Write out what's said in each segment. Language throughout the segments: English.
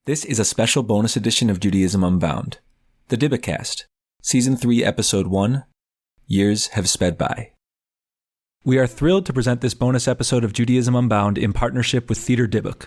This is a special bonus edition of Judaism Unbound, the Dybbukast, Season 3, Episode 1, Years Have Sped By. We are thrilled to present this bonus episode of Judaism Unbound in partnership with Theater Dybbuk.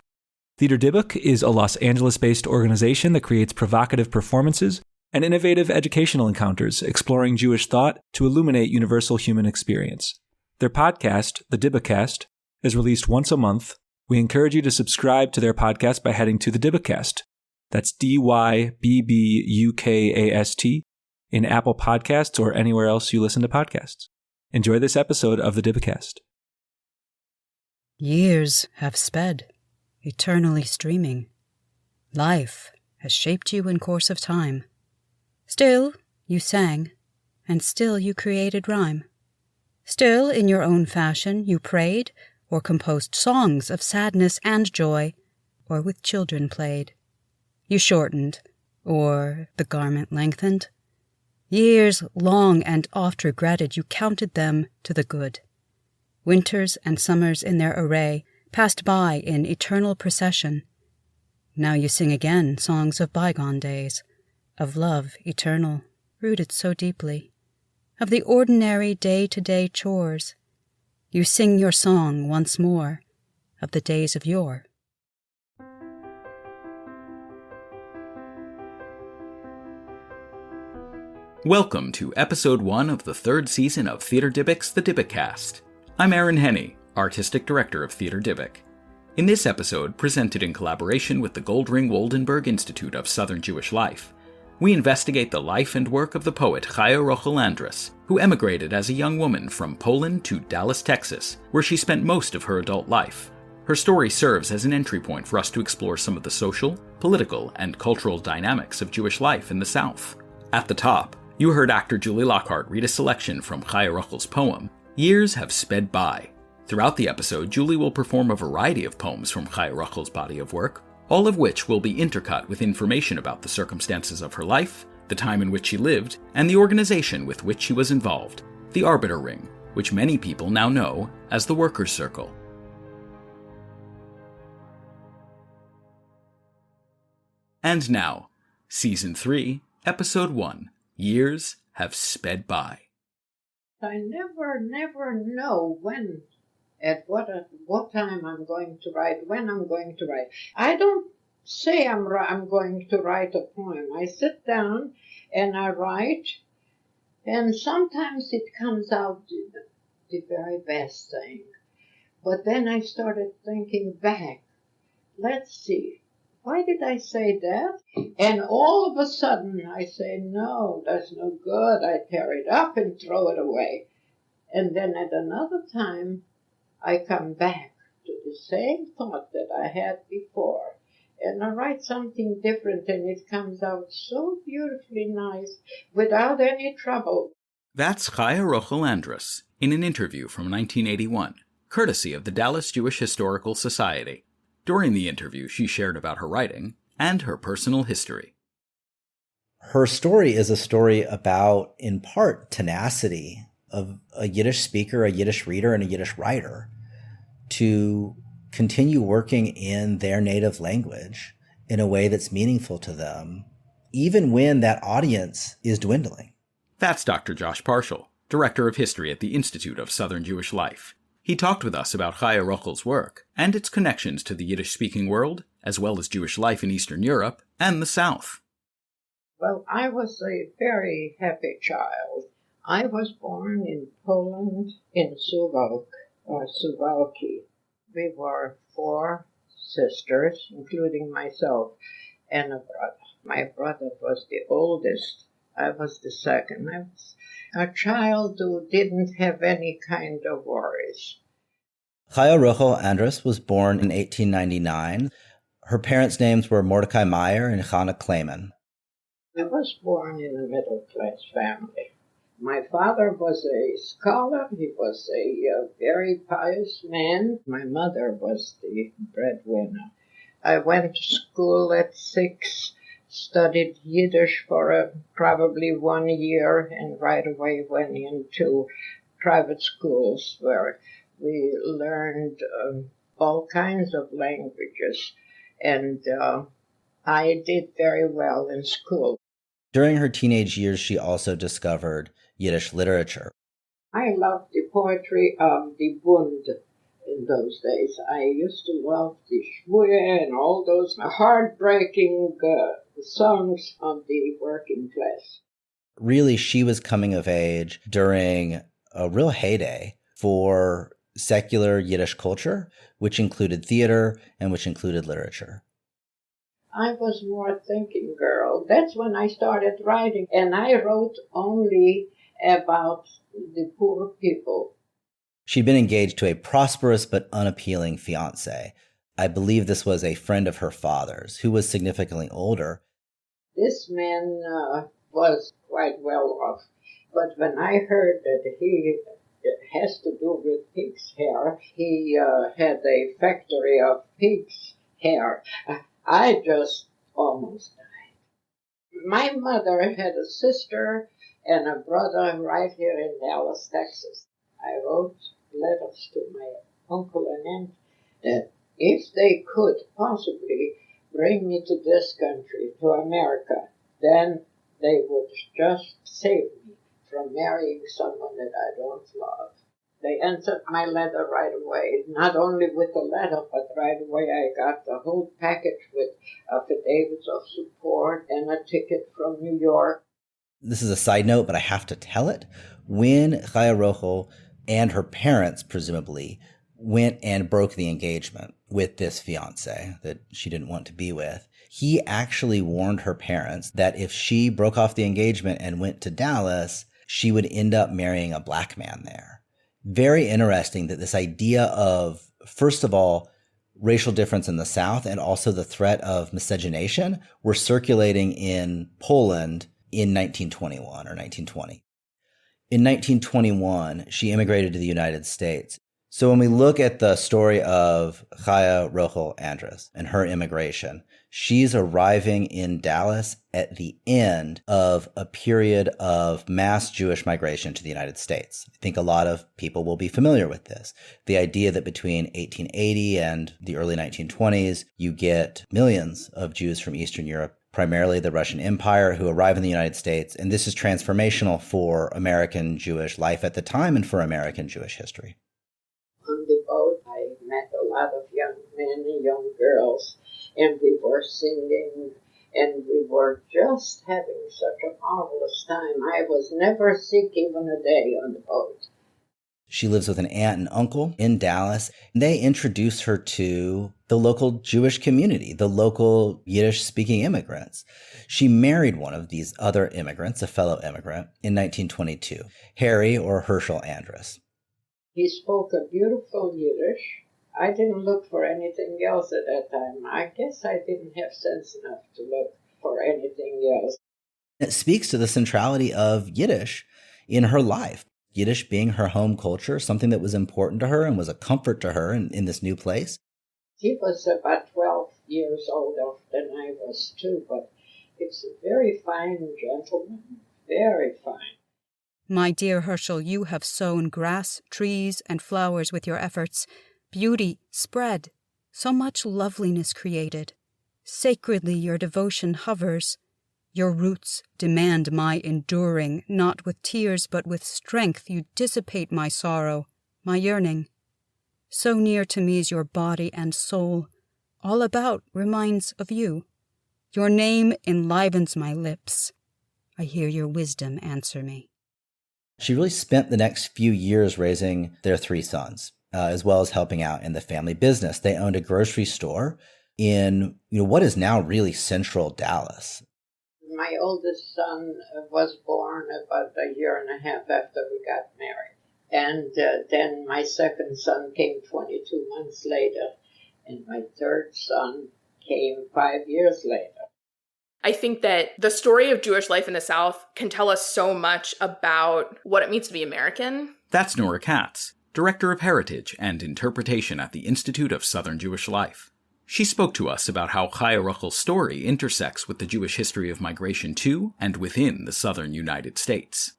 Theater Dybbuk is a Los Angeles-based organization that creates provocative performances and innovative educational encounters exploring Jewish thought to illuminate universal human experience. Their podcast, the Dybbukast, is released once a month. We encourage you to subscribe to their podcast by heading to the Dybbukast. That's Dybbukast in Apple Podcasts or anywhere else you listen to podcasts. Enjoy this episode of the Dybbukast. Years have sped, eternally streaming. Life has shaped you in course of time. Still you sang, and still you created rhyme. Still in your own fashion you prayed, or composed songs of sadness and joy, or with children played. You shortened, or the garment lengthened. Years long and oft regretted, you counted them to the good. Winters and summers in their array passed by in eternal procession. Now you sing again songs of bygone days, of love eternal, rooted so deeply, of the ordinary day-to-day chores. You sing your song once more of the days of yore. Welcome to Episode 1 of the third season of Theater Dybbuk's The Dybbukast. I'm Aaron Henney, Artistic Director of Theater Dybbuk. In this episode, presented in collaboration with the Goldring-Woldenberg Institute of Southern Jewish Life, we investigate the life and work of the poet Chaya Rochel, who emigrated as a young woman from Poland to Dallas, Texas, where she spent most of her adult life. Her story serves as an entry point for us to explore some of the social, political, and cultural dynamics of Jewish life in the South. At the top, you heard actor Julie Lockhart read a selection from Chaya Rochel's poem, Years Have Sped By. Throughout the episode, Julie will perform a variety of poems from Chaya Rochel's body of work, all of which will be intercut with information about the circumstances of her life, the time in which she lived, and the organization with which she was involved, the Arbeter Ring, which many people now know as the Workers' Circle. And now, Season 3, Episode 1, Years Have Sped By. I never know when, at what time I'm going to write, when I'm going to write. I don't say I'm going to write a poem. I sit down and I write, and sometimes it comes out the very best thing. But then I started thinking back. Let's see, why did I say that? And all of a sudden I say, no, that's no good. I tear it up and throw it away. And then at another time, I come back to the same thought that I had before, and I write something different, and it comes out so beautifully nice without any trouble. That's Chaya Rochel in an interview from 1981, courtesy of the Dallas Jewish Historical Society. During the interview, she shared about her writing and her personal history. Her story is a story about, in part, tenacity of a Yiddish speaker, a Yiddish reader, and a Yiddish writer to continue working in their native language in a way that's meaningful to them, even when that audience is dwindling. That's Dr. Josh Parshall, Director of History at the Institute of Southern Jewish Life. He talked with us about Chaya Rochel's work and its connections to the Yiddish-speaking world, as well as Jewish life in Eastern Europe and the South. Well, I was a very happy child. I was born in Poland, in Suwałk, or Suwałki. We were 4 sisters, including myself, and a brother. My brother was the oldest. I was the second. I was a child who didn't have any kind of worries. Chaya Rochel Andrus was born in 1899. Her parents' names were Mordecai Meyer and Hannah Klayman. I was born in a middle-class family. My father was a scholar. He was a very pious man. My mother was the breadwinner. I went to school at 6, studied Yiddish for probably 1 year, and right away went into private schools where we learned all kinds of languages. And I did very well in school. During her teenage years, she also discovered Yiddish literature. I loved the poetry of the Bund in those days. I used to love the Shmuye and all those heartbreaking songs of the working class. Really, she was coming of age during a real heyday for secular Yiddish culture, which included theater and which included literature. I was more thinking girl. That's when I started writing, and I wrote only about the poor people. She'd been engaged to a prosperous but unappealing fiancé. I believe this was a friend of her father's, who was significantly older. This man was quite well off, but when I heard that he has to do with pig's hair, he had a factory of pig's hair, I just almost died. My mother had a sister and a brother right here in Dallas, Texas. I wrote letters to my uncle and aunt that if they could possibly bring me to this country, to America, then they would just save me from marrying someone that I don't love. They answered my letter right away. Not only with the letter, but right away I got the whole package with affidavits of support and a ticket from New York. This is a side note, but I have to tell it. When Chaya Rochel and her parents, presumably, went and broke the engagement with this fiancé that she didn't want to be with, he actually warned her parents that if she broke off the engagement and went to Dallas, she would end up marrying a black man there. Very interesting that this idea of, first of all, racial difference in the South and also the threat of miscegenation were circulating in Poland in 1921 or 1920. In 1921, she immigrated to the United States. So when we look at the story of Chaya Rochel Andrus and her immigration, she's arriving in Dallas at the end of a period of mass Jewish migration to the United States. I think a lot of people will be familiar with this. The idea that between 1880 and the early 1920s, you get millions of Jews from Eastern Europe, primarily the Russian Empire, who arrive in the United States. And this is transformational for American Jewish life at the time and for American Jewish history. On the boat, I met a lot of young men and young girls, and we were singing, and we were just having such a marvelous time. I was never sick even a day on the boat. She lives with an aunt and uncle in Dallas. They introduce her to the local Jewish community, the local Yiddish-speaking immigrants. She married one of these other immigrants, a fellow immigrant, in 1922, Harry or Parshall Andrus. He spoke a beautiful Yiddish. I didn't look for anything else at that time. I guess I didn't have sense enough to look for anything else. It speaks to the centrality of Yiddish in her life. Yiddish being her home culture, something that was important to her and was a comfort to her in this new place. He was about 12 years older than I was too, but it's a very fine gentleman, very fine. My dear Parshall, you have sown grass, trees, and flowers with your efforts. Beauty spread, so much loveliness created. Sacredly your devotion hovers. Your roots demand my enduring, not with tears but with strength you dissipate my sorrow, my yearning. So near to me is your body and soul, all about reminds of you. Your name enlivens my lips. I hear your wisdom answer me. She really spent the next few years raising their 3 sons, as well as helping out in the family business. They owned a grocery store in what is now really central Dallas. My oldest son was born about a year and a half after we got married. And then my second son came 22 months later. And my third son came 5 years later. I think that the story of Jewish life in the South can tell us so much about what it means to be American. That's Nora Katz, Director of Heritage and Interpretation at the Institute of Southern Jewish Life. She spoke to us about how Chaya Rochel's story intersects with the Jewish history of migration to and within the southern United States.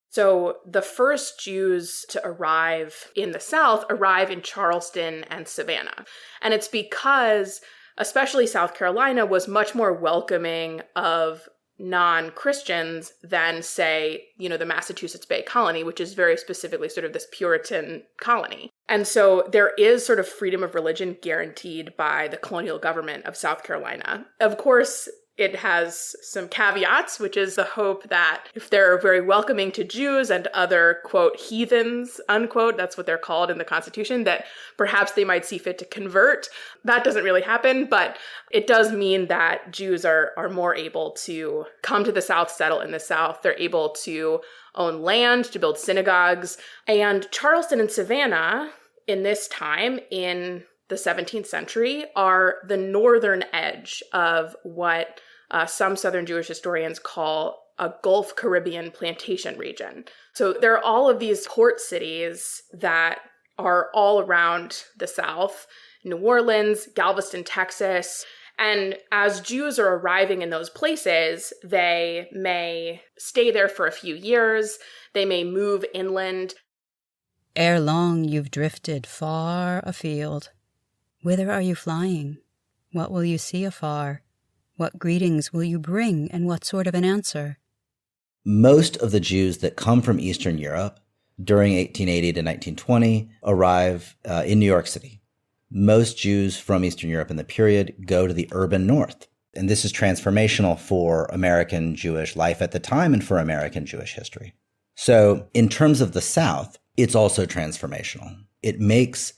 So the first Jews to arrive in the South arrive in Charleston and Savannah. And it's because especially South Carolina, was much more welcoming of non-Christians than, say, the Massachusetts Bay Colony, which is very specifically sort of this Puritan colony. And so there is sort of freedom of religion guaranteed by the colonial government of South Carolina. Of course, it has some caveats, which is the hope that if they're very welcoming to Jews and other, quote, heathens, unquote, that's what they're called in the Constitution, that perhaps they might see fit to convert. That doesn't really happen, but it does mean that Jews are more able to come to the South, settle in the South. They're able to own land, to build synagogues. And Charleston and Savannah, in this time, in the 17th century, are the northern edge of what some Southern Jewish historians call a Gulf Caribbean plantation region. So there are all of these port cities that are all around the South: New Orleans, Galveston, Texas. And as Jews are arriving in those places, they may stay there for a few years. They may move inland. Ere long you've drifted far afield. Whither are you flying? What will you see afar? What greetings will you bring, and what sort of an answer? Most of the Jews that come from Eastern Europe during 1880 to 1920 arrive in New York City. Most Jews from Eastern Europe in the period go to the urban north. And this is transformational for American Jewish life at the time and for American Jewish history. So in terms of the South, it's also transformational. It makes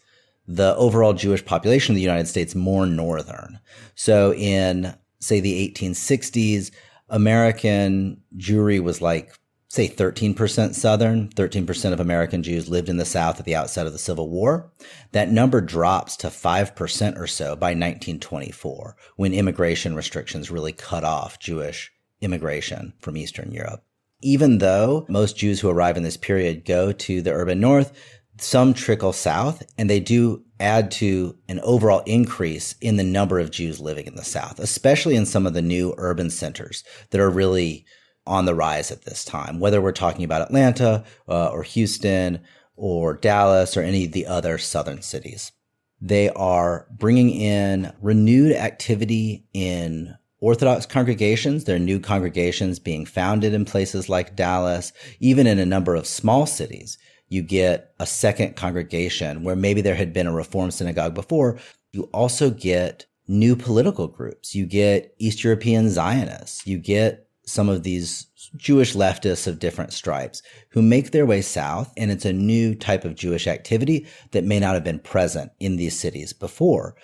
the overall Jewish population of the United States more northern. So in, say, the 1860s, American Jewry was like, say, 13% Southern. 13% of American Jews lived in the South at the outset of the Civil War. That number drops to 5% or so by 1924, when immigration restrictions really cut off Jewish immigration from Eastern Europe. Even though most Jews who arrive in this period go to the urban north, some trickle south, and they do add to an overall increase in the number of Jews living in the South, especially in some of the new urban centers that are really on the rise at this time, whether we're talking about Atlanta or Houston or Dallas or any of the other southern cities. They are bringing in renewed activity in Orthodox congregations. There are new congregations being founded in places like Dallas, even in a number of small cities. You get a second congregation where maybe there had been a Reform synagogue before. You also get new political groups. You get East European Zionists. You get some of these Jewish leftists of different stripes who make their way south, and it's a new type of Jewish activity that may not have been present in these cities before.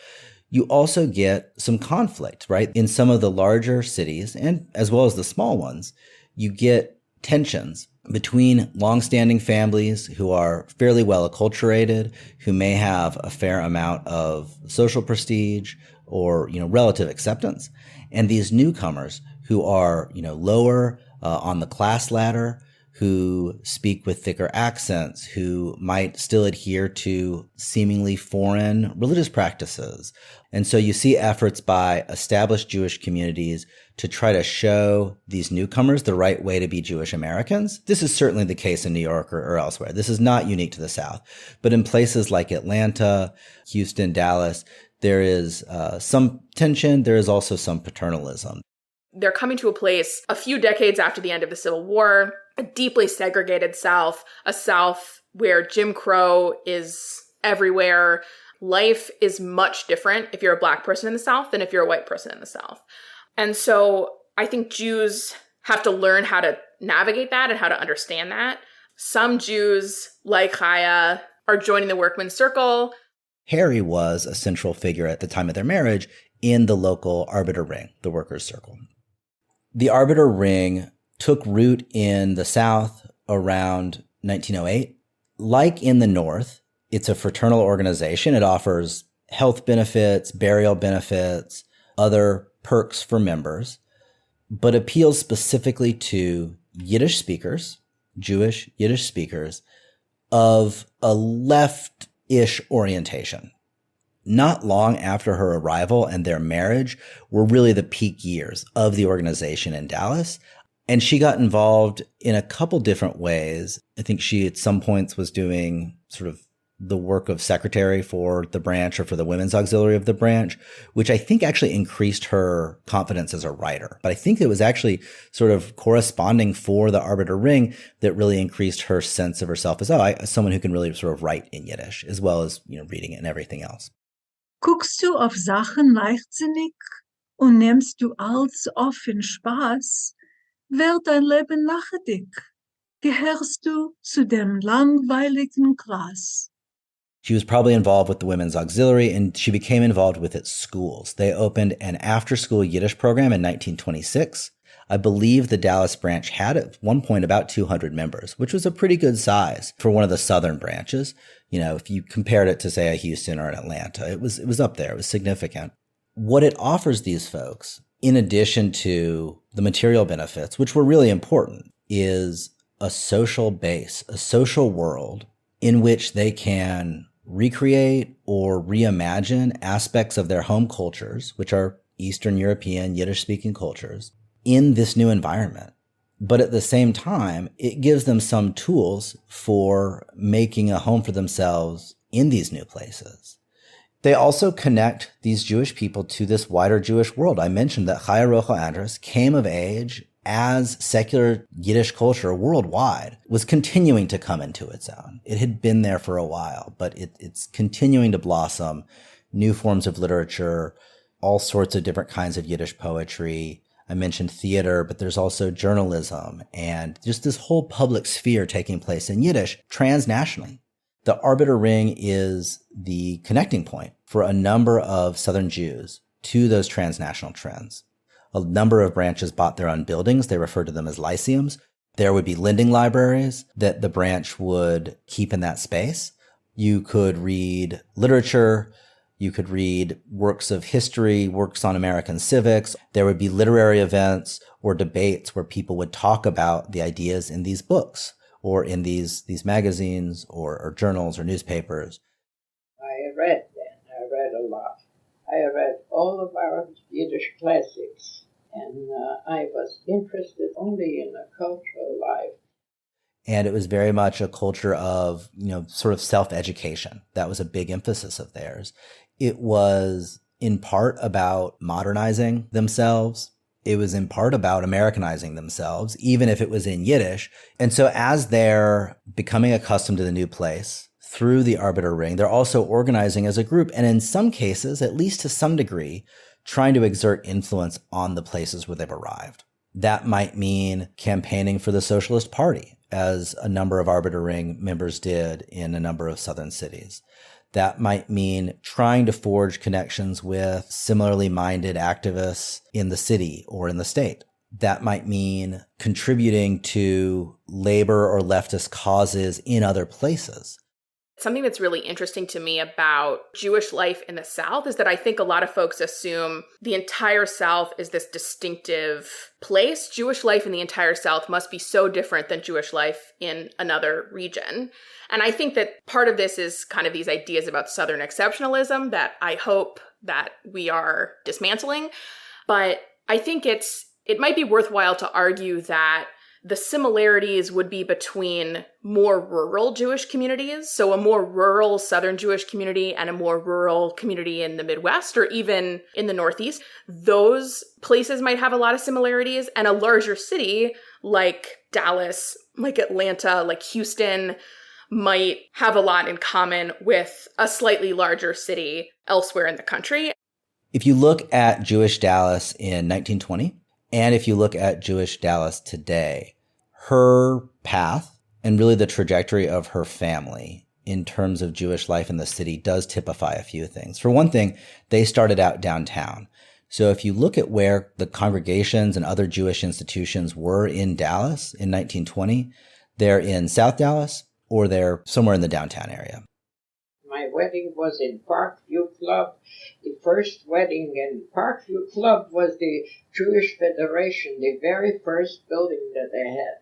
You also get some conflict, right? In some of the larger cities, and as well as the small ones, you get tensions between longstanding families who are fairly well acculturated, who may have a fair amount of social prestige or, relative acceptance, and these newcomers who are, lower on the class ladder, who speak with thicker accents, who might still adhere to seemingly foreign religious practices. And so you see efforts by established Jewish communities to try to show these newcomers the right way to be Jewish Americans. This is certainly the case in New York or elsewhere. This is not unique to the South. But in places like Atlanta, Houston, Dallas, there is some tension. There is also some paternalism. They're coming to a place a few decades after the end of the Civil War, a deeply segregated South, a South where Jim Crow is everywhere. Life is much different if you're a Black person in the South than if you're a white person in the South. And so I think Jews have to learn how to navigate that and how to understand that. Some Jews, like Chaya, are joining the workman's circle. Harry was a central figure at the time of their marriage in the local Arbeter Ring, the workers' circle. The Arbeter Ring took root in the South around 1908. Like in the North, it's a fraternal organization. It offers health benefits, burial benefits, other perks for members, but appeals specifically to Yiddish speakers, Jewish Yiddish speakers, of a left-ish orientation. Not long after her arrival and their marriage were really the peak years of the organization in Dallas. And she got involved in a couple different ways. I think she at some points was doing sort of the work of secretary for the branch or for the women's auxiliary of the branch, which I think actually increased her confidence as a writer. But I think it was actually sort of corresponding for the Arbeter Ring that really increased her sense of herself as someone who can really sort of write in Yiddish, as well as, reading it and everything else. Guckst du auf Sachen leichtsinnig und nimmst du alles auf in Spaß, wird dein Leben nachdig. Gehörst du zu dem langweiligen Gras. She was probably involved with the Women's Auxiliary, and she became involved with its schools. They opened an after-school Yiddish program in 1926. I believe the Dallas branch had at one point about 200 members, which was a pretty good size for one of the southern branches. If you compared it to, say, a Houston or an Atlanta, it was up there. It was significant. What it offers these folks, in addition to the material benefits, which were really important, is a social base, a social world in which they can recreate or reimagine aspects of their home cultures, which are Eastern European, Yiddish-speaking cultures, in this new environment. But at the same time, it gives them some tools for making a home for themselves in these new places. They also connect these Jewish people to this wider Jewish world. I mentioned that Chaya Rochel came of age as secular Yiddish culture worldwide was continuing to come into its own. It had been there for a while, but it's continuing to blossom. New forms of literature, all sorts of different kinds of Yiddish poetry. I mentioned theater, but there's also journalism and just this whole public sphere taking place in Yiddish transnationally. The Arbeter Ring is the connecting point for a number of Southern Jews to those transnational trends. A number of branches bought their own buildings. They referred to them as lyceums. There would be lending libraries that the branch would keep in that space. You could read literature. You could read works of history, works on American civics. There would be literary events or debates where people would talk about the ideas in these books or in these magazines or journals or newspapers. I read then. I read a lot. I read all of our Yiddish classics, and I was interested only in the cultural life. And it was very much a culture of, sort of self-education. That was a big emphasis of theirs. It was in part about modernizing themselves. It was in part about Americanizing themselves, even if it was in Yiddish. And so as they're becoming accustomed to the new place through the Arbeter Ring, they're also organizing as a group. And in some cases, at least to some degree, trying to exert influence on the places where they've arrived. That might mean campaigning for the Socialist Party, as a number of Arbeter Ring members did in a number of southern cities. That might mean trying to forge connections with similarly minded activists in the city or in the state. That might mean contributing to labor or leftist causes in other places. Something that's really interesting to me about Jewish life in the South is that I think a lot of folks assume the entire South is this distinctive place. Jewish life in the entire South must be so different than Jewish life in another region. And I think that part of this is kind of these ideas about Southern exceptionalism that I hope that we are dismantling. But I think it might be worthwhile to argue that the similarities would be between more rural Jewish communities, so a more rural Southern Jewish community and a more rural community in the Midwest or even in the Northeast. Those places might have a lot of similarities, and a larger city like Dallas, like Atlanta, like Houston might have a lot in common with a slightly larger city elsewhere in the country. If you look at Jewish Dallas in 1920, and if you look at Jewish Dallas today, her path and really the trajectory of her family in terms of Jewish life in the city does typify a few things. For one thing, they started out downtown. So if you look at where the congregations and other Jewish institutions were in Dallas in 1920, they're in South Dallas or they're somewhere in the downtown area. My wedding was in Parkview Club. The first wedding in Parkview Club was the Jewish Federation, the very first building that they had.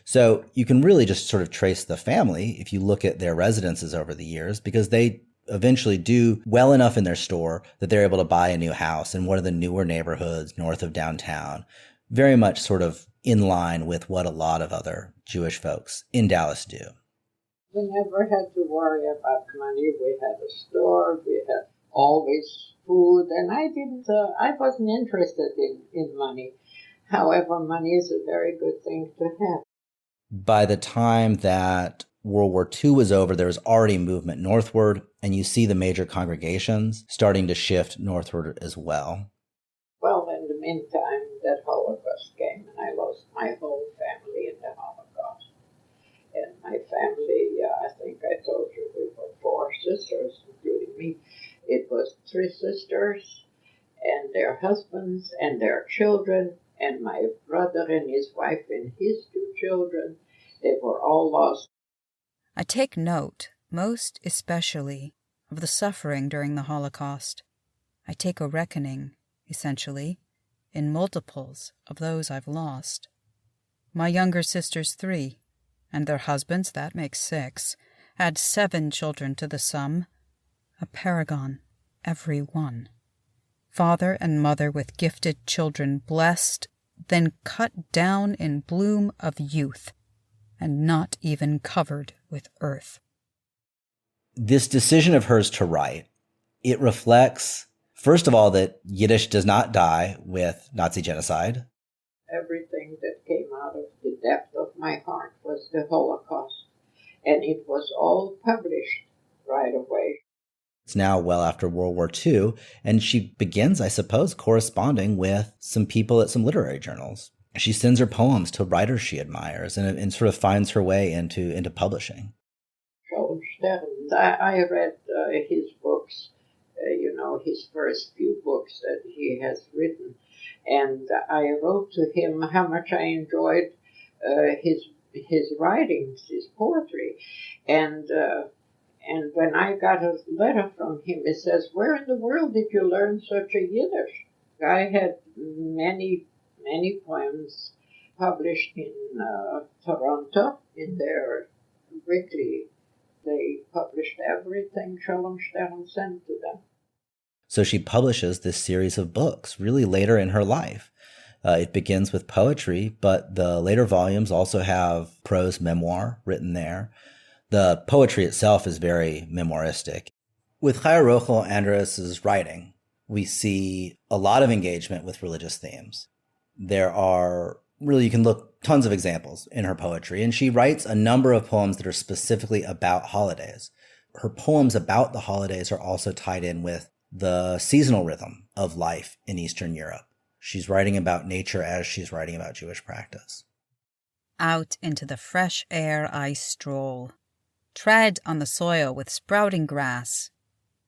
So you can really just sort of trace the family if you look at their residences over the years, because they eventually do well enough in their store that they're able to buy a new house in one of the newer neighborhoods north of downtown, very much sort of in line with what a lot of other Jewish folks in Dallas do. We never had to worry about money. We had a store. We had always food, and I wasn't interested in money. However, money is a very good thing to have. By the time that World War II was over, there was already movement northward, and you see the major congregations starting to shift northward as well. Well, in the meantime, that Holocaust came, and I lost my whole family in the Holocaust. And my family, I think I told you, we were 4 sisters, including me. It was 3 sisters and their husbands and their children, and my brother and his wife and his 2 children. They were all lost. I take note, most especially, of the suffering during the Holocaust. I take a reckoning, essentially, in multiples of those I've lost. My younger sisters 3, and their husbands, that makes 6, add 7 children to the sum. A paragon, every one. Father and mother with gifted children blessed, then cut down in bloom of youth, and not even covered with earth. This decision of hers to write, it reflects, first of all, that Yiddish does not die with Nazi genocide. Everything that came out of the depth of my heart was the Holocaust, and it was all published right away. It's now well after World War II, and she begins, I suppose, corresponding with some people at some literary journals. She sends her poems to writers she admires and sort of finds her way into publishing. I read his books, his first few books that he has written, and I wrote to him how much I enjoyed his writings, his poetry, and when I got a letter from him, it says, "Where in the world did you learn such a Yiddish?" I had many poems published in Toronto in their weekly. They published everything Shalom Stern sent to them. So she publishes this series of books really later in her life. It begins with poetry, but the later volumes also have prose memoir written there. The poetry itself is very memoiristic. With Chaya Rochel Andrus's writing, we see a lot of engagement with religious themes. There are really, you can look tons of examples in her poetry, and she writes a number of poems that are specifically about holidays. Her poems about the holidays are also tied in with the seasonal rhythm of life in Eastern Europe. She's writing about nature as she's writing about Jewish practice. Out into the fresh air I stroll, tread on the soil with sprouting grass.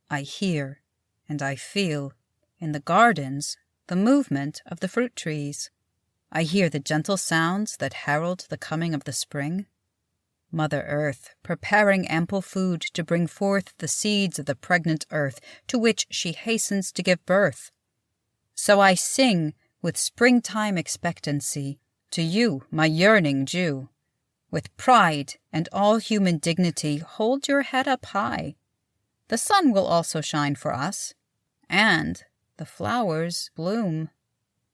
I hear and I feel in the gardens the movement of the fruit trees. I hear the gentle sounds that herald the coming of the spring. Mother Earth, preparing ample food to bring forth the seeds of the pregnant earth to which she hastens to give birth. So I sing with springtime expectancy to you, my yearning Jew. With pride and all human dignity, hold your head up high. The sun will also shine for us, and the flowers bloom.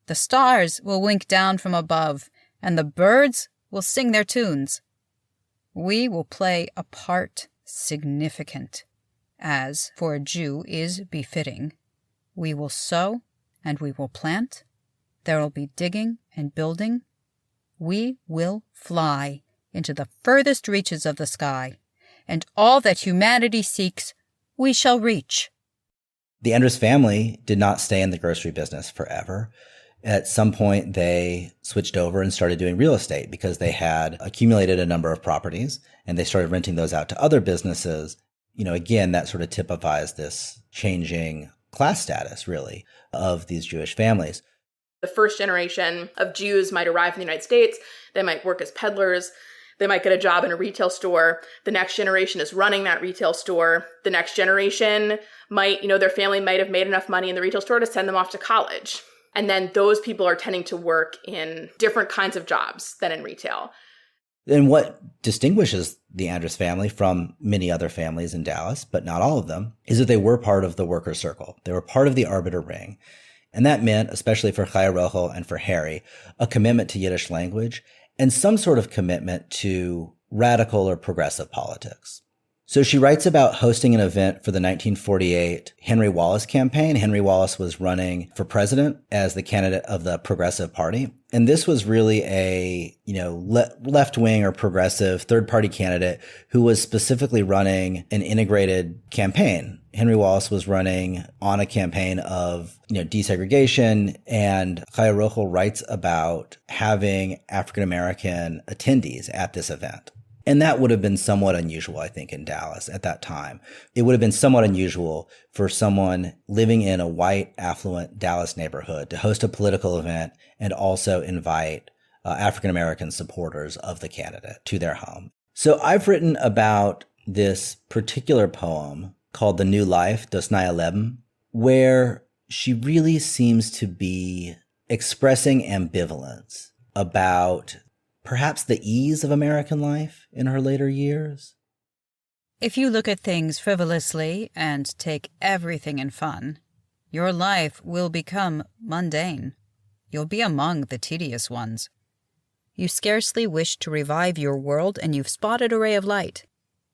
The stars will wink down from above, and the birds will sing their tunes. We will play a part significant, as for a Jew is befitting. We will sow and we will plant. There will be digging and building. We will fly into the furthest reaches of the sky, and all that humanity seeks, we shall reach. The Andrus family did not stay in the grocery business forever. At some point, they switched over and started doing real estate because they had accumulated a number of properties and they started renting those out to other businesses. Again, that sort of typifies this changing class status, really, of these Jewish families. The first generation of Jews might arrive in the United States. They might work as peddlers. They might get a job in a retail store. The next generation is running that retail store. The next generation might, their family might have made enough money in the retail store to send them off to college. And then those people are tending to work in different kinds of jobs than in retail. And what distinguishes the Andrus family from many other families in Dallas, but not all of them, is that they were part of the worker circle. They were part of the Arbeter Ring. And that meant, especially for Chaya Rochel and for Harry, a commitment to Yiddish language and some sort of commitment to radical or progressive politics. So she writes about hosting an event for the 1948 Henry Wallace campaign. Henry Wallace was running for president as the candidate of the Progressive Party. And this was really a, left-wing or progressive third-party candidate who was specifically running an integrated campaign. Henry Wallace was running on a campaign of, desegregation, and Chaya Rochel writes about having African-American attendees at this event. And that would have been somewhat unusual, I think, in Dallas at that time. It would have been somewhat unusual for someone living in a white, affluent Dallas neighborhood to host a political event and also invite African-American supporters of the candidate to their home. So I've written about this particular poem called The New Life, Das neue Leben, where she really seems to be expressing ambivalence about perhaps the ease of American life in her later years. If you look at things frivolously and take everything in fun, your life will become mundane. You'll be among the tedious ones. You scarcely wish to revive your world, and you've spotted a ray of light.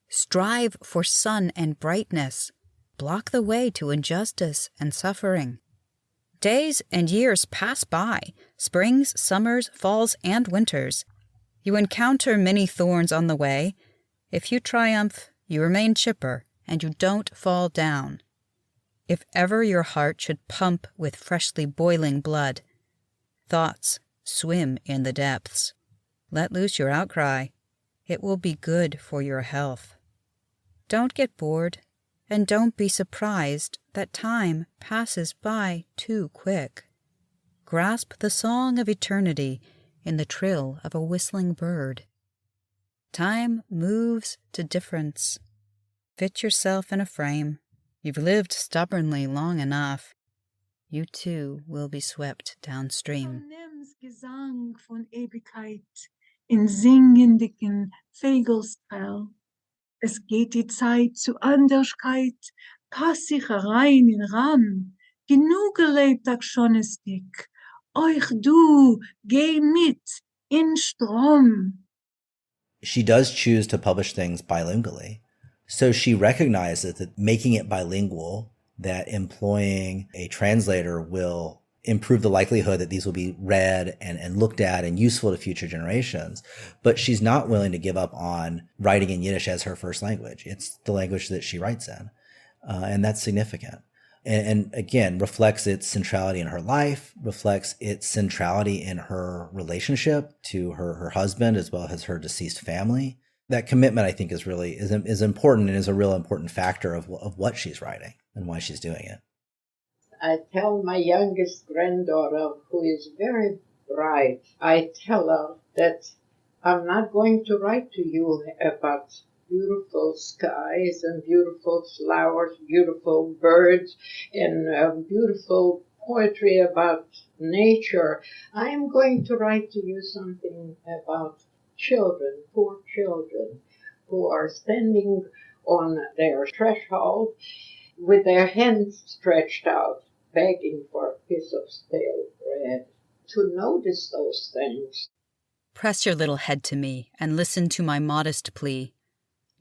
Strive for sun and brightness. Block the way to injustice and suffering. Days and years pass by, springs, summers, falls, and winters. You encounter many thorns on the way. If you triumph, you remain chipper, and you don't fall down. If ever your heart should pump with freshly boiling blood, thoughts swim in the depths. Let loose your outcry. It will be good for your health. Don't get bored, and don't be surprised that time passes by too quick. Grasp the song of eternity in the trill of a whistling bird. Time moves to difference. Fit yourself in a frame. You've lived stubbornly long enough. You too will be swept downstream. Nimm's Gesang von Ewigkeit in singendigen Fegelspell. Es geht die Zeit zu Anderskeit, pass sich herein in Ram. Genug gelebt, ach schon ist dick. Euch du, geh mit, in Strom. She does choose to publish things bilingually. So she recognizes that making it bilingual, that employing a translator will improve the likelihood that these will be read and looked at and useful to future generations. But she's not willing to give up on writing in Yiddish as her first language. It's the language that she writes in. And that's significant. And again, reflects its centrality in her life, reflects its centrality in her relationship to her husband as well as her deceased family. That commitment, I think, is important and is a real important factor of what she's writing and why she's doing it. I tell my youngest granddaughter, who is very bright, I tell her that I'm not going to write to you about beautiful skies and beautiful flowers, beautiful birds, and beautiful poetry about nature. I am going to write to you something about children, poor children, who are standing on their threshold with their hands stretched out, begging for a piece of stale bread. To notice those things. Press your little head to me and listen to my modest plea.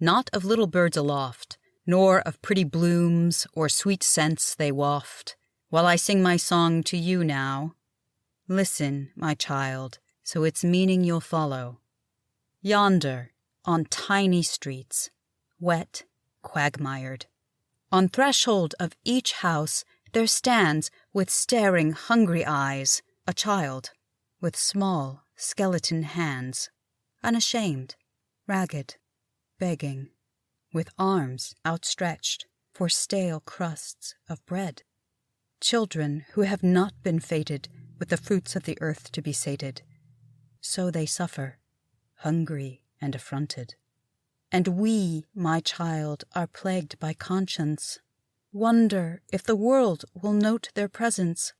Not of little birds aloft, nor of pretty blooms or sweet scents they waft, while I sing my song to you now. Listen, my child, so its meaning you'll follow. Yonder, on tiny streets, wet, quagmired, on threshold of each house there stands, with staring, hungry eyes, a child, with small, skeleton hands, unashamed, ragged, begging, with arms outstretched for stale crusts of bread. Children who have not been fated with the fruits of the earth to be sated. So they suffer, hungry and affronted. And we, my child, are plagued by conscience. Wonder if the world will note their presence.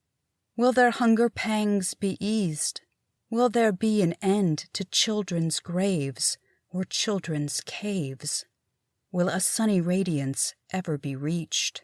Will their hunger pangs be eased? Will there be an end to children's graves or children's caves? Will a sunny radiance ever be reached?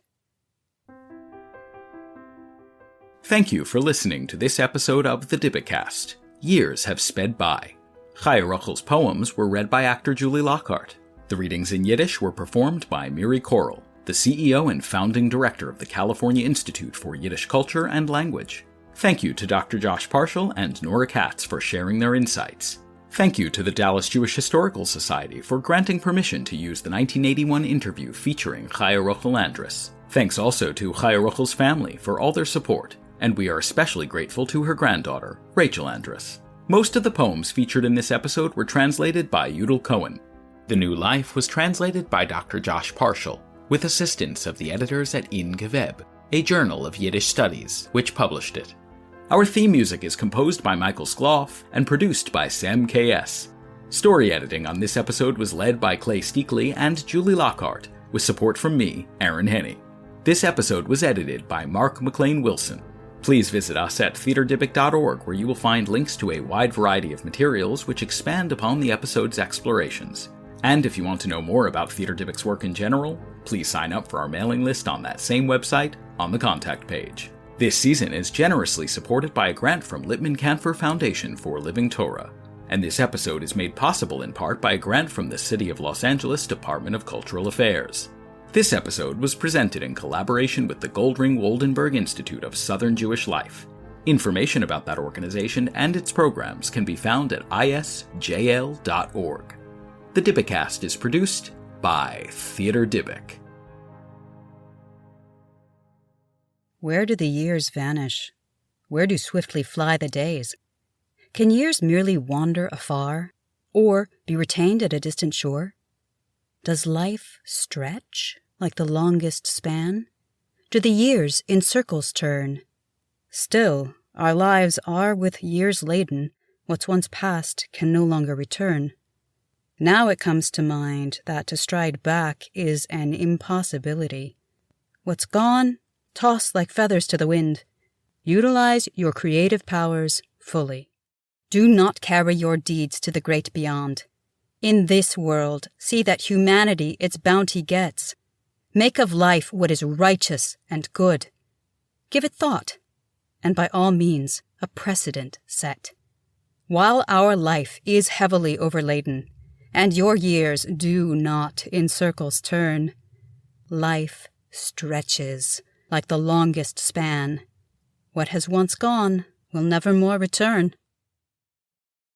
Thank you for listening to this episode of the Dybbukast. Years have sped by. Chaya Rochel's poems were read by actor Julie Lockhart. The readings in Yiddish were performed by Miri Korel, the CEO and founding director of the California Institute for Yiddish Culture and Language. Thank you to Dr. Josh Parshall and Nora Katz for sharing their insights. Thank you to the Dallas Jewish Historical Society for granting permission to use the 1981 interview featuring Chaya Rochel Andrus. Thanks also to Chaya Rochel's family for all their support, and we are especially grateful to her granddaughter, Rachel Andrus. Most of the poems featured in this episode were translated by Yudel Cohen. The New Life was translated by Dr. Josh Parshall, with assistance of the editors at In Geweb, a journal of Yiddish studies, which published it. Our theme music is composed by Michael Skloff and produced by Sam K.S. Story editing on this episode was led by Clay Steakley and Julie Lockhart, with support from me, Aaron Henney. This episode was edited by Mark McLean Wilson. Please visit us at theaterdybbuk.org, where you will find links to a wide variety of materials which expand upon the episode's explorations. And if you want to know more about Theater Dybbuk's work in general, please sign up for our mailing list on that same website on the contact page. This season is generously supported by a grant from Lippman Canfor Foundation for Living Torah, and this episode is made possible in part by a grant from the City of Los Angeles Department of Cultural Affairs. This episode was presented in collaboration with the Goldring Woldenberg Institute of Southern Jewish Life. Information about that organization and its programs can be found at isjl.org. The Dybbukast is produced by Theater Dybbuk. Where do the years vanish? Where do swiftly fly the days? Can years merely wander afar, or be retained at a distant shore? Does life stretch like the longest span? Do the years in circles turn? Still, our lives are with years laden. What's once past can no longer return. Now it comes to mind that to stride back is an impossibility. What's gone, toss like feathers to the wind. Utilize your creative powers fully. Do not carry your deeds to the great beyond. In this world, see that humanity its bounty gets. Make of life what is righteous and good. Give it thought, and by all means a precedent set. While our life is heavily overladen, and your years do not in circles turn, life stretches like the longest span. What has once gone will never more return.